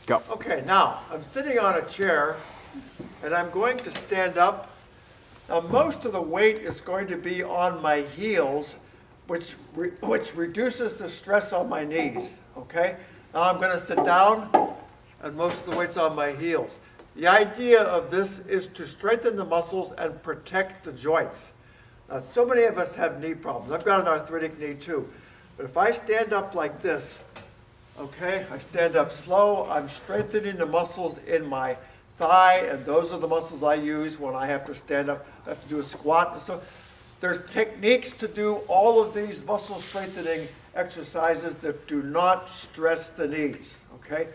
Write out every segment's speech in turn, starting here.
Go. Okay, now, I'm sitting on a chair, and I'm going to stand up. Now, most of the weight is going to be on my heels, which reduces the stress on my knees, okay? Now I'm going to sit down, and most of the weight's on my heels. The idea of this is to strengthen the muscles and protect the joints. Now, so many of us have knee problems. I've got an arthritic knee too. But if I stand up like this, okay, I stand up slow, I'm strengthening the muscles in my thigh, and those are the muscles I use when I have to stand up. I have to do a squat. And so there's techniques to do all of these muscle strengthening exercises that do not stress the knees, okay?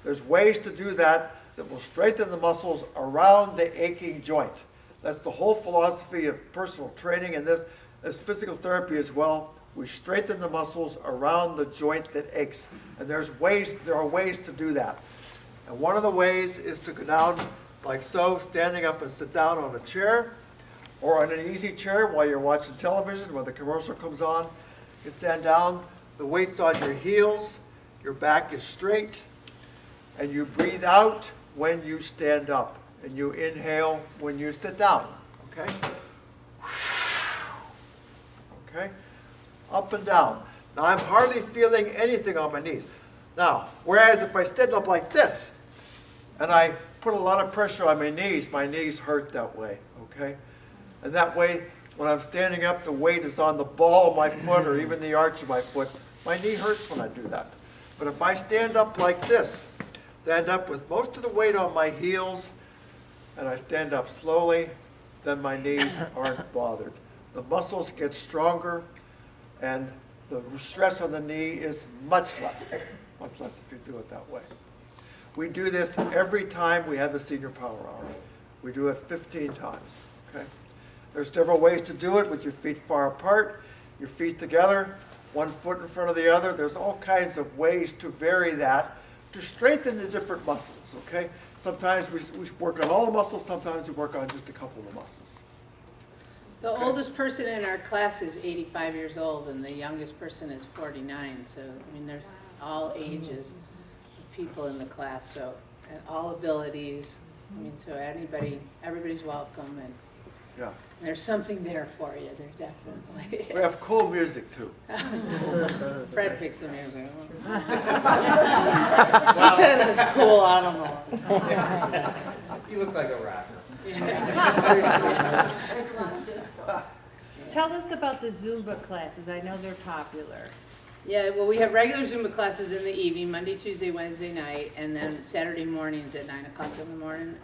There's ways to do that that will strengthen the muscles around the aching joint. That's the whole philosophy of personal training, and this is physical therapy as well. We strengthen the muscles around the joint that aches. And there are ways to do that. And one of the ways is to go down like so, standing up and sit down on a chair or on an easy chair while you're watching television when the commercial comes on. You stand down, the weight's on your heels, your back is straight, and you breathe out when you stand up, and you inhale when you sit down, okay? Okay? Up and down. Now, I'm hardly feeling anything on my knees. Now, whereas if I stand up like this, and I put a lot of pressure on my knees hurt that way, okay? And that way, when I'm standing up, the weight is on the ball of my foot or even the arch of my foot. My knee hurts when I do that. But if I stand up like this, stand up with most of the weight on my heels, and I stand up slowly, then my knees aren't bothered. The muscles get stronger, and the stress on the knee is much less if you do it that way. We do this every time we have a senior power hour. We do it 15 times, okay? There's several ways to do it with your feet far apart, your feet together, one foot in front of the other. There's all kinds of ways to vary that to strengthen the different muscles, okay? Sometimes we work on all the muscles, sometimes we work on just a couple of the muscles. The oldest person in our class is 85 years old, and the youngest person is 49. So, I mean, there's all ages of people in the class, so, and all abilities. I mean, so everybody's welcome, and Yeah. there's something there for you. There definitely. We have cool music too. Fred picks the music. He says it's cool. I don't know. He looks like a rapper. Tell us about the Zumba classes. I know they're popular. Yeah, well, we have regular Zumba classes in the evening, Monday, Tuesday, Wednesday night, and then Saturday mornings at 9 o'clock in the morning.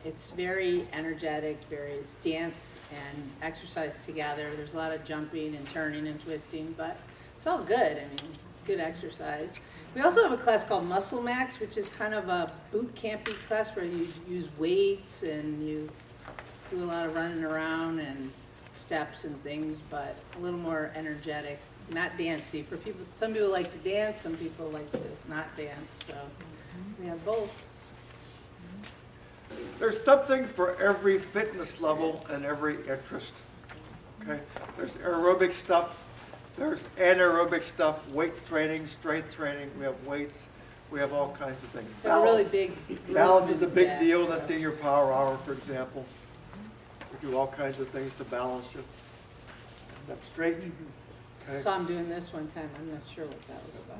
It's very energetic, it's dance and exercise together. There's a lot of jumping and turning and twisting, but it's all good. I mean, good exercise. We also have a class called Muscle Max, which is kind of a boot campy class where you use weights and you do a lot of running around and steps and things, but a little more energetic. Not dancey for people. Some people like to dance, some people like to not dance. So we have both. There's something for every fitness level and every interest. Okay? There's aerobic stuff, there's anaerobic stuff, weight training, strength training. We have weights, we have all kinds of things. They're really big. Balance is a big Yeah. deal in the senior power hour, for example. We do all kinds of things to balance you. Stand up straight. Okay. So I'm doing this one time. I'm not sure what that was about.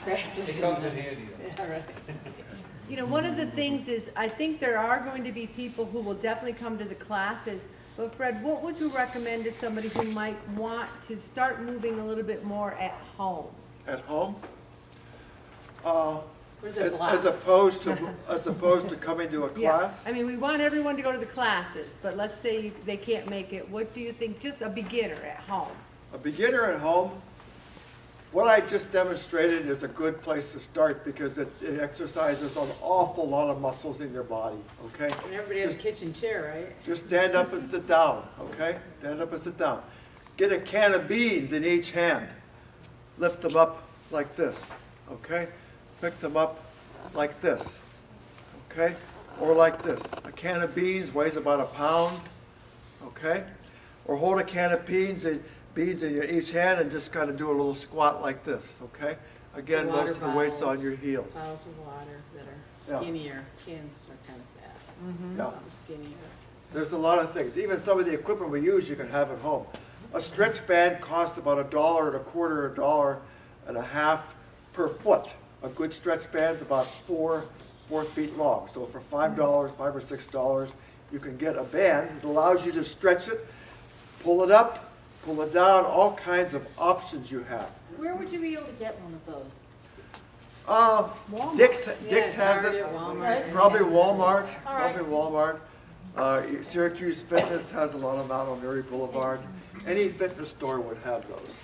It comes in handy though. Yeah, right. You know, one of the things is, I think there are going to be people who will definitely come to the classes, but Fred, what would you recommend to somebody who might want to start moving a little bit more at home? At home? There's a lot. As opposed to coming to a class? Yeah. I mean, we want everyone to go to the classes, but let's say they can't make it. What do you think, just a beginner at home? A beginner at home, what I just demonstrated is a good place to start because it exercises an awful lot of muscles in your body, okay? And everybody has a kitchen chair, right? Just stand up and sit down, okay? Stand up and sit down. Get a can of beans in each hand. Lift them up like this, okay? Pick them up like this, okay? Or like this. A can of beans weighs about a pound, okay? Or hold a can of beans in each hand and just kind of do a little squat like this, okay? Again, Water most of the weight's on bottles, your heels. Bottles of water that are Yeah. skinnier, cans are kind of fat, Yeah. some skinnier. There's a lot of things. Even some of the equipment we use, you can have at home. A stretch band costs about $1.25, $1.50 per foot. A good stretch band's about 4 feet long. So for $5, $5 or $6, you can get a band that allows you to stretch it, pull it up, pull it down, all kinds of options you have. Where would you be able to get one of those? Dick's Yeah, has Target, it. Walmart. Probably Walmart, All right. probably Walmart. Syracuse Fitness has a lot of them out on Murray Boulevard. Any fitness store would have those.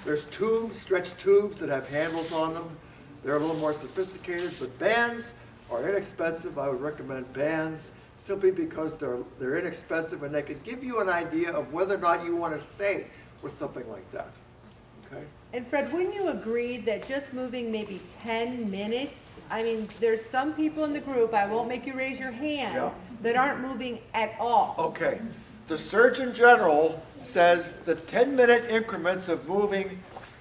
There's tubes, stretch tubes that have handles on them. They're a little more sophisticated, but bands are inexpensive. I would recommend bands simply because they're inexpensive and they can give you an idea of whether or not you want to stay with something like that. Okay? And Fred, wouldn't you agree that just moving maybe 10 minutes, I mean, there's some people in the group, I won't make you raise your hand, Yeah. that aren't moving at all. Okay, the Surgeon General says the 10-minute increments of moving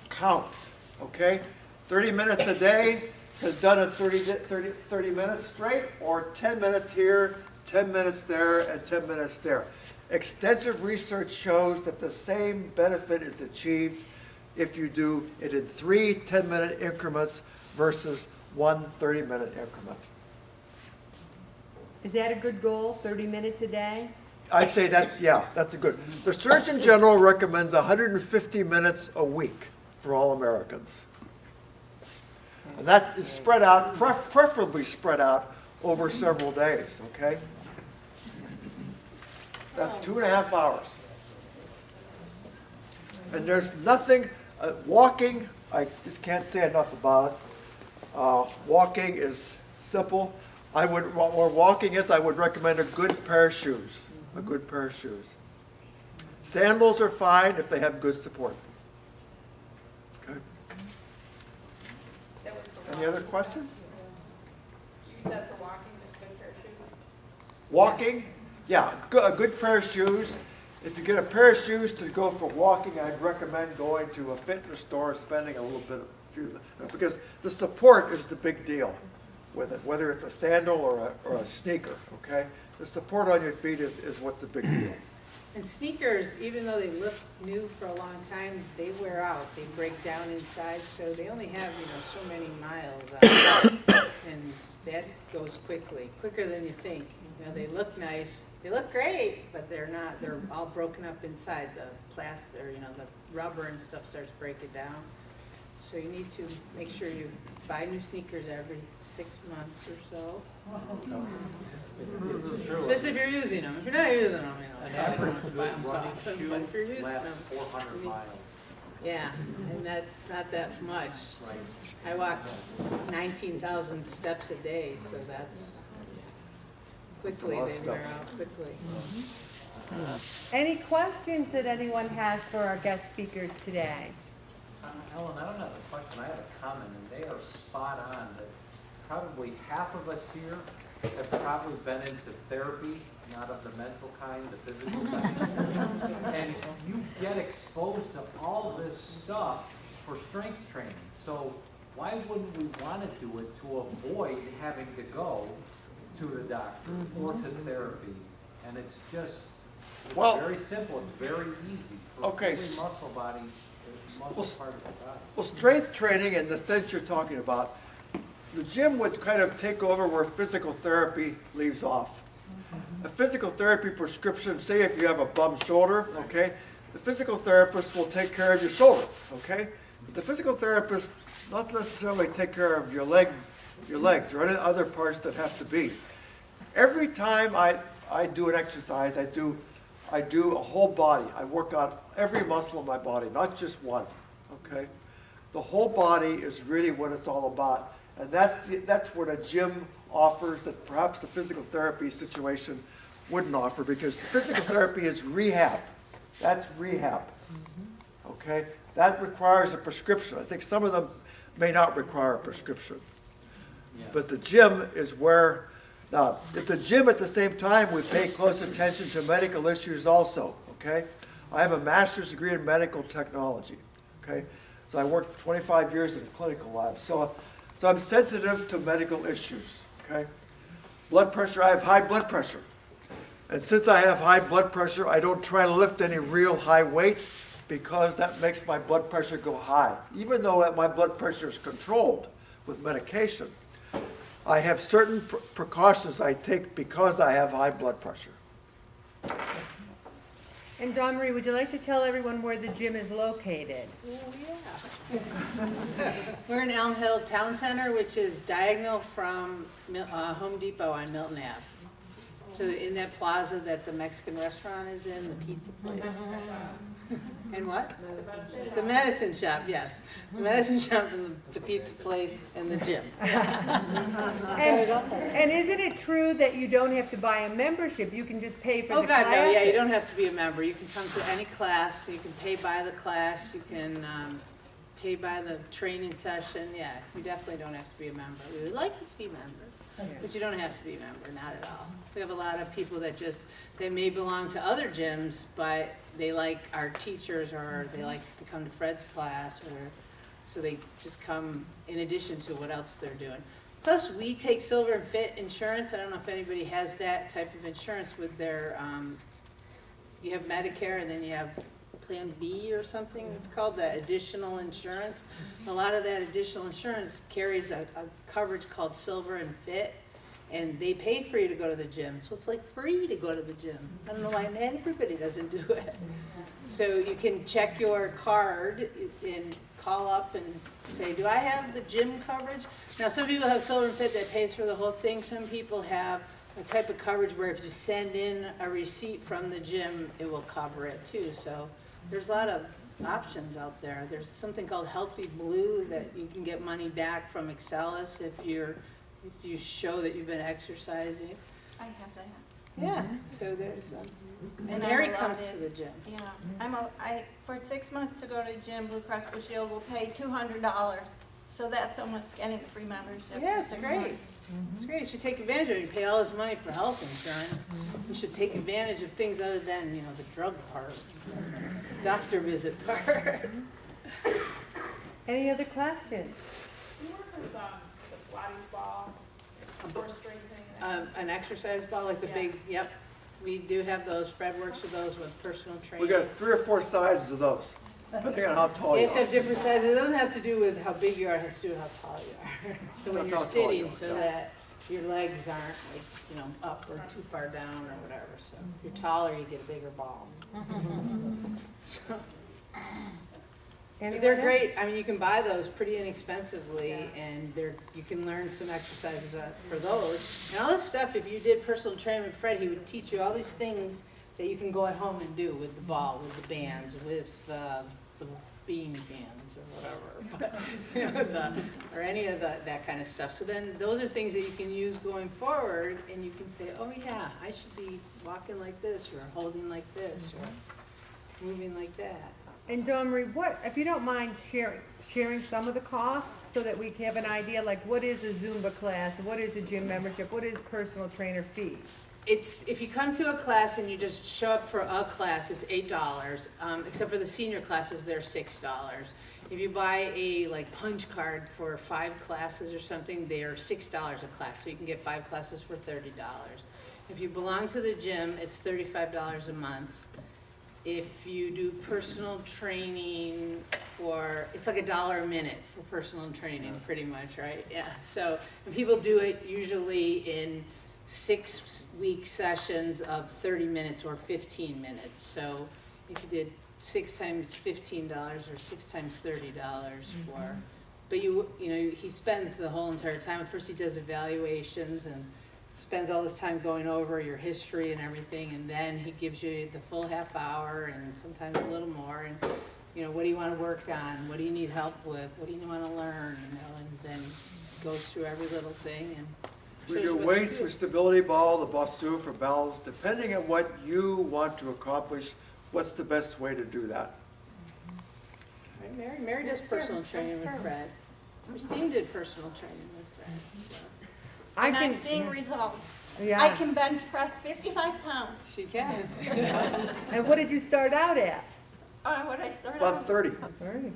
counts, okay? 30 minutes a day is done in 30 minutes straight, or 10 minutes here, 10 minutes there, and 10 minutes there. Extensive research shows that the same benefit is achieved if you do it in 3 10-minute increments versus 1 30-minute increment. Is that a good goal, 30 minutes a day? I'd say that's a good. The Surgeon General recommends 150 minutes a week for all Americans. And that is spread out, preferably spread out over several days, okay? That's 2.5 hours. And there's nothing, walking, I just can't say enough about it. Walking is simple. What walking is, I would recommend a good pair of shoes. A good pair of shoes. Sandals are fine if they have good support. Okay. That was for Any other questions? You said for walking, just good pair of shoes? Walking, yeah, a good pair of shoes. If you get a pair of shoes to go for walking, I'd recommend going to a fitness store and spending a little bit because the support is the big deal with it, whether it's a sandal or a sneaker, okay? The support on your feet is what's the big deal. And sneakers, even though they look new for a long time, they wear out. They break down inside, so they only have, so many miles on them. And that goes quickly, quicker than you think. They look nice, they look great, but they're not, they're all broken up inside. The plastic, the rubber and stuff starts breaking down. So you need to make sure you buy new sneakers every 6 months or so. Especially if you're using them. If you're not using them, An you don't average have to buy them so running often, shoe but if you're using lasts them. 400 miles. Yeah, and that's not that much. Right. I walk 19,000 steps a day, so that's quickly, That's a lot of they wear steps. out quickly. Any questions that anyone has for our guest speakers today? Ellen, I don't have a question, I have a comment, and they are spot on, that probably half of us here have probably been into therapy, not of the mental kind, the physical kind. And you get exposed to all this stuff for strength training, so why wouldn't we want to do it to avoid having to go to the doctor or to therapy? And it's just, it's Well- very simple, it's very easy for Okay, every muscle body, muscle part of the body. Well, strength training, in the sense you're talking about, the gym would kind of take over where physical therapy leaves off. A physical therapy prescription, say if you have a bum shoulder, okay, the physical therapist will take care of your shoulder, okay? But the physical therapist not necessarily take care of your legs or any other parts that have to be. Every time I do an exercise, I do a whole body. I work out every muscle in my body, not just one, okay? The whole body is really what it's all about. And that's what a gym offers that perhaps the physical therapy situation wouldn't offer, because the physical therapy is rehab. That's rehab, okay? That requires a prescription. I think some of them may not require a prescription. But the gym is where, now, at the gym at the same time, we pay close attention to medical issues also, okay? I have a master's degree in medical technology, okay? So I worked for 25 years in a clinical lab. So I'm sensitive to medical issues, okay? Blood pressure, I have high blood pressure. And since I have high blood pressure, I don't try to lift any real high weights because that makes my blood pressure go high. Even though my blood pressure is controlled with medication, I have certain precautions I take because I have high blood pressure. And Dawnmarie, would you like to tell everyone where the gym is located? Oh, yeah. We're in Elm Hill Town Center, which is diagonal from Home Depot on Milton Ave. So in that plaza that the Mexican restaurant is in, the pizza place. And what? The medicine shop, yes. The medicine shop and the pizza place and the gym. And isn't it true that you don't have to buy a membership? You can just pay for Oh, the God, class? no, yeah, you don't have to be a member. You can come to any class, you can pay by the class, you can pay by the training session. Yeah, you definitely don't have to be a member. We would like you to be a member, but you don't have to be a member, not at all. We have a lot of people that they may belong to other gyms, but they like our teachers, or they like to come to Fred's class, or so they just come in addition to what else they're doing. Plus, we take Silver and Fit insurance. I don't know if anybody has that type of insurance with their, you have Medicare and then you have Plan B or something. It's called the additional insurance. A lot of that additional insurance carries a coverage called Silver and Fit, and they pay for you to go to the gym. So it's like free to go to the gym. I don't know why everybody doesn't do it. So you can check your card and call up and say, do I have the gym coverage? Now, some people have Silver and Fit that pays for the whole thing. Some people have a type of coverage where if you send in a receipt from the gym, it will cover it too. So there's a lot of options out there. There's something called Healthy Blue that you can get money back from Excelis if you show that you've been exercising. I have that. Yeah, so there's, and And Mary I'm comes allowed to it. the gym. Yeah, for 6 months to go to the gym, Blue Cross Blue Shield will pay $200. So that's almost getting a free membership Yeah, for it's 6 great. months. It's great. You should take advantage of it. You pay all this money for health insurance. You should take advantage of things other than, the drug part, doctor visit part. Any other questions? Do you work with the Pilates ball, core strengthening? An exercise ball, like the big, yep. We do have those. Fred works with those with personal We training. got 3 or 4 sizes of those, depending on how tall You you have to are. have different sizes. It doesn't have to do with how big you are, it has to do with how tall you are. So when That's you're how tall you sitting, are, so yeah. that your legs aren't up or too far down or whatever. So if you're taller, you get a bigger ball. So Anyone they're else? great. I mean, you can buy those pretty inexpensively, and you can learn some exercises for those. And all this stuff, if you did personal training with Fred, he would teach you all these things that you can go at home and do with the ball, with the bands, with the bean cans or whatever, or any of that kind of stuff. So then those are things that you can use going forward, and you can say, oh yeah, I should be walking like this, or holding like this, or moving like that. And Dawnmarie, if you don't mind sharing some of the costs so that we can have an idea, like what is a Zumba class, what is a gym membership, what is personal trainer fee? If you come to a class and you just show up for a class, it's $8, except for the senior classes, they're $6. If you buy a punch card for 5 classes or something, they're $6 a class, so you can get 5 classes for $30. If you belong to the gym, it's $35 a month. If you do personal training it's like $1 a minute for personal training, pretty much, right? Yeah, so, and people do it usually in 6-week sessions of 30 minutes or 15 minutes. So if you did 6 times $15 or 6 times $30 for, but he spends the whole entire time. First he does evaluations and spends all this time going over your history and everything, and then he gives you the full half hour and sometimes a little more, and what do you want to work on, what do you need help with, what do you want to learn, and then goes through every little thing and We shows do you what to weights do. with stability ball, the Bosu for balance, depending on what you want to accomplish, what's the best way to do that? Right, Mary does personal training with Fred. Christine did personal training with Fred. So. And I'm seeing results. Yeah. I can bench press 55 pounds. She can. And what did you start out at? What I started About 30. 30.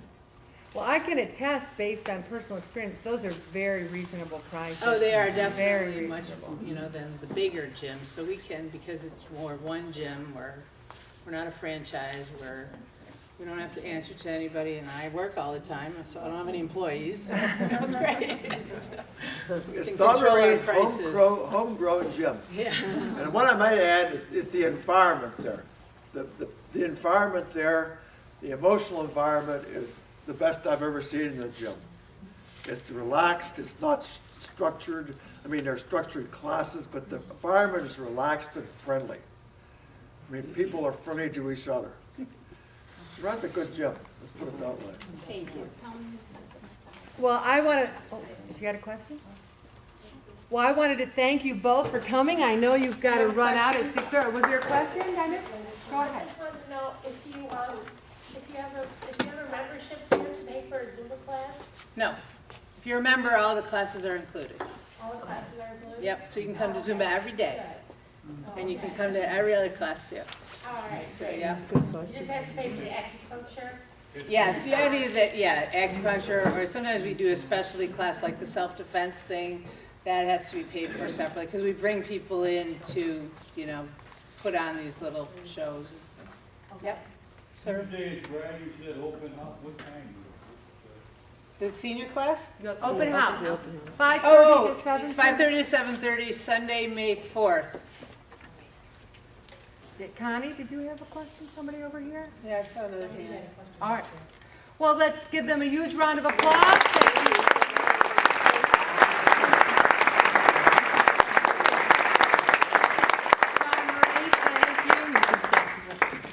Well, I can attest, based on personal experience, those are very reasonable prices. Oh, they are Very definitely much, reasonable. you know, than the bigger gyms, so we can, because it's more one gym, we're not a franchise, we don't have to answer to anybody, and I work all the time, so I don't have any employees, so, you know, it's great. So, we It's can control our Dawnmarie's prices. homegrown gym. Yeah. And what I might add is the environment there. The environment there, the emotional environment is the best I've ever seen in the gym. It's relaxed, it's not structured. I mean, there's structured classes, but the environment is relaxed and friendly. I mean, people are friendly to each other. She runs a good gym, let's put it that way. Thank you. Well, I want to, oh, you got a question? Well, I wanted to thank you both for coming. I know you've got to run out at 6:30. Was there a question, Dennis? Go ahead. I just wanted to know if you have a membership here to pay for a Zumba class, No, if you remember, all the classes are included. all the classes are included? Yep, so you can come to Zumba every day, and you can come to every other class too. All right, So, great. yeah. You just have to pay for the acupuncture? Yes, the idea that, yeah, acupuncture, or sometimes we do a specialty class like the self-defense thing, that has to be paid for separately, because we bring people in to, you know, put on these little shows. Yep, sir. Tuesday is where you said open up, what time? The senior class? Open house, 5:30 Oh, to 7:30. 5:30 to 7:30, Sunday, May 4th. Connie, did you have a question? Somebody over here? Yeah, I saw the hand. All right. Well, let's give them a huge round of applause. Thank you.